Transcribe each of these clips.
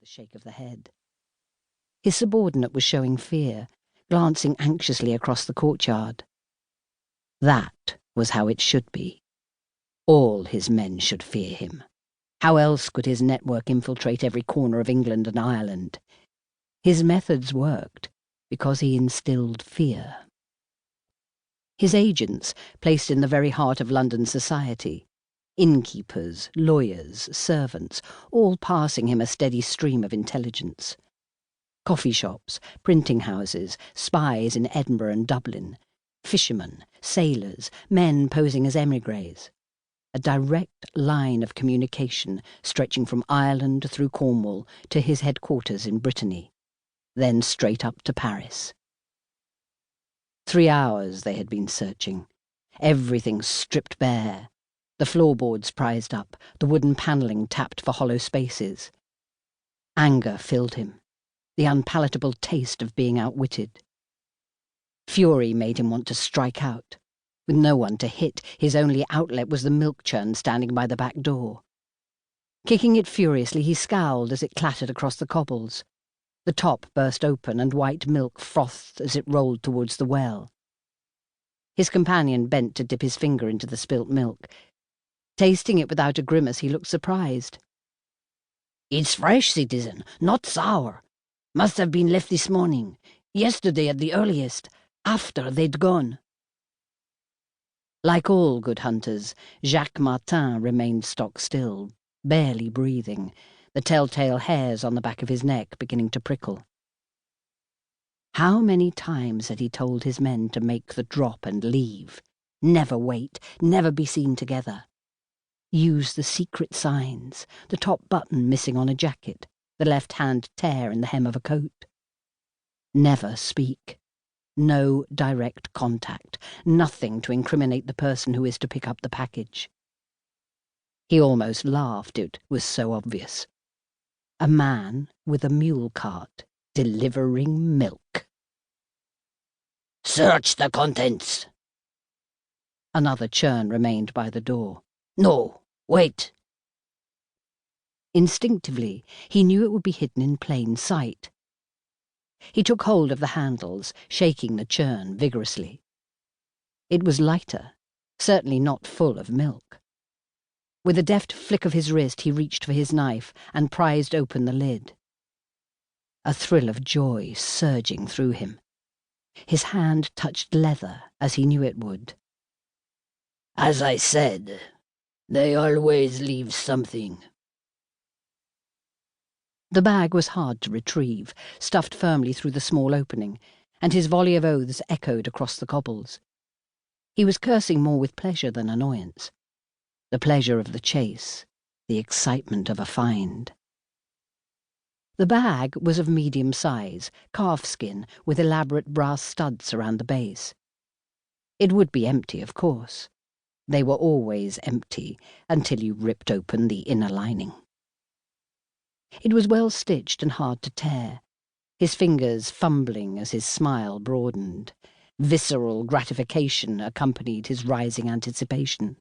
shake of the head. His subordinate was showing fear, glancing anxiously across the courtyard. That was how it should be. All his men should fear him. How else could his network infiltrate every corner of England and Ireland? His methods worked because he instilled fear. His agents, placed in the very heart of London society, innkeepers, lawyers, servants, all passing him a steady stream of intelligence. Coffee shops, printing houses, spies in Edinburgh and Dublin, fishermen, sailors, men posing as émigrés. A direct line of communication stretching from Ireland through Cornwall to his headquarters in Brittany, then straight up to Paris. 3 hours they had been searching, everything stripped bare, the floorboards prized up, the wooden panelling tapped for hollow spaces. Anger filled him, the unpalatable taste of being outwitted. Fury made him want to strike out. With no one to hit, his only outlet was the milk churn standing by the back door. Kicking it furiously, he scowled as it clattered across the cobbles. The top burst open and white milk frothed as it rolled towards the well. His companion bent to dip his finger into the spilt milk. Tasting it without a grimace, he looked surprised. "It's fresh, citizen, not sour. Must have been left this morning, yesterday at the earliest, after they'd gone." Like all good hunters, Jacques Martin remained stock-still, barely breathing, the telltale hairs on the back of his neck beginning to prickle. How many times had he told his men to make the drop and leave? Never wait, never be seen together. Use the secret signs, the top button missing on a jacket, the left-hand tear in the hem of a coat. Never speak. No direct contact, nothing to incriminate the person who is to pick up the package. He almost laughed, it was so obvious. A man with a mule cart delivering milk. "Search the contents." Another churn remained by the door. "No, wait." Instinctively, he knew it would be hidden in plain sight. He took hold of the handles, shaking the churn vigorously. It was lighter, certainly not full of milk. With a deft flick of his wrist, he reached for his knife and prized open the lid. A thrill of joy surging through him. His hand touched leather as he knew it would. "As I said, they always leave something." The bag was hard to retrieve, stuffed firmly through the small opening, and his volley of oaths echoed across the cobbles. He was cursing more with pleasure than annoyance. The pleasure of the chase, the excitement of a find. The bag was of medium size, calfskin, with elaborate brass studs around the base. It would be empty, of course. They were always empty, until you ripped open the inner lining. It was well stitched and hard to tear, his fingers fumbling as his smile broadened. Visceral gratification accompanied his rising anticipation.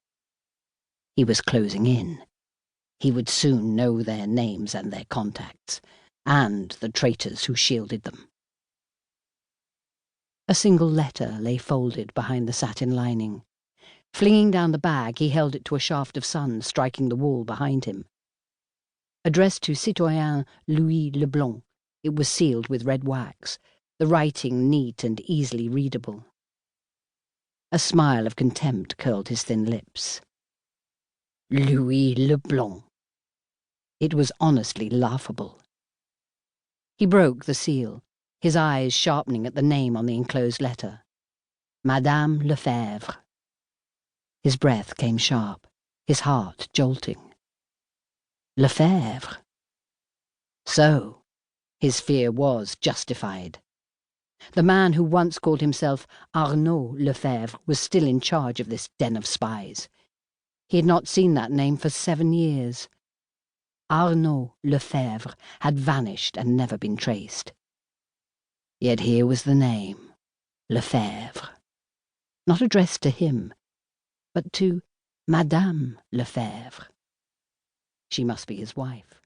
He was closing in. He would soon know their names and their contacts, and the traitors who shielded them. A single letter lay folded behind the satin lining. Flinging down the bag, he held it to a shaft of sun striking the wall behind him. Addressed to Citoyen Louis Leblanc, it was sealed with red wax, the writing neat and easily readable. A smile of contempt curled his thin lips. Louis Leblanc. It was honestly laughable. He broke the seal, his eyes sharpening at the name on the enclosed letter. Madame Lefebvre. His breath came sharp, his heart jolting. Lefebvre. So, his fear was justified. The man who once called himself Arnaud Lefebvre was still in charge of this den of spies. He had not seen that name for 7 years. Arnaud Lefebvre had vanished and never been traced. Yet here was the name, Lefebvre. Not addressed to him, but to Madame Lefebvre. She must be his wife.